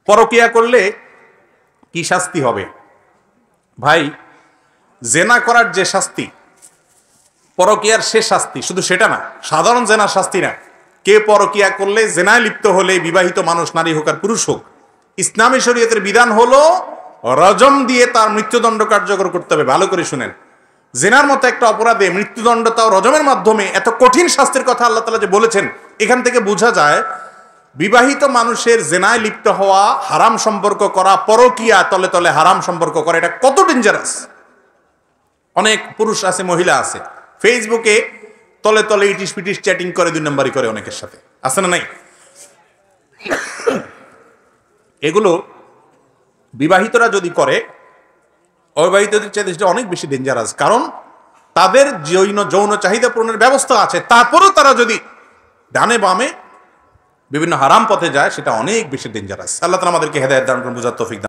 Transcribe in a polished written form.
পরকিয়া করলে কি শাস্তি হবে? ভাই, জেনা করার যে শাস্তি, পরকিয়ার সে শাস্তি শুধু সেটা না, সাধারণ জেনার শাস্তি না। কে পরকিয়া করলে, জেনায় লিপ্ত হলে, বিবাহিত মানুষ নারী হোক আর পুরুষ হোক, ইসলামী শরীয়তের বিধান হলো রজম দিয়ে তার মৃত্যুদণ্ড কার্যকর করতে হবে। ভালো করে শুনেন, জেনার মতো একটা অপরাধে মৃত্যুদণ্ড তাও রজমের মাধ্যমে, এত কঠিন শাস্তির কথা আল্লাহ তাআলা যে বলেছেন, এখান থেকে বোঝা যায় বিবাহিত মানুষের জেনায় লিপ্ত হওয়া, হারাম সম্পর্ক করা, পরকিয়া তলে তলে হারাম সম্পর্ক করা, এটা কত ডেঞ্জারাস। অনেক পুরুষ আছে, মহিলা আছে, ফেসবুকে তলে তলে ইটিস পিটিস চ্যাটিং করে, 2 নম্বরই করে অনেকের সাথে, আছে না নাই? এগুলো বিবাহিতরা যদি করে, অবিবাহিতদের চাইতে অনেক বেশি ডেঞ্জারাস। কারণ তাদের যৌন চাহিদা পূরণের ব্যবস্থা আছে, তারপরেও তারা যদি ডানে বামে বিভিন্ন হারাম পথে যায়, সেটা অনেক বেশি ডেঞ্জারাস। আল্লাহ তাআলা আমাদেরকে হেদায়েত দান করুন, বুঝার তৌফিক দান।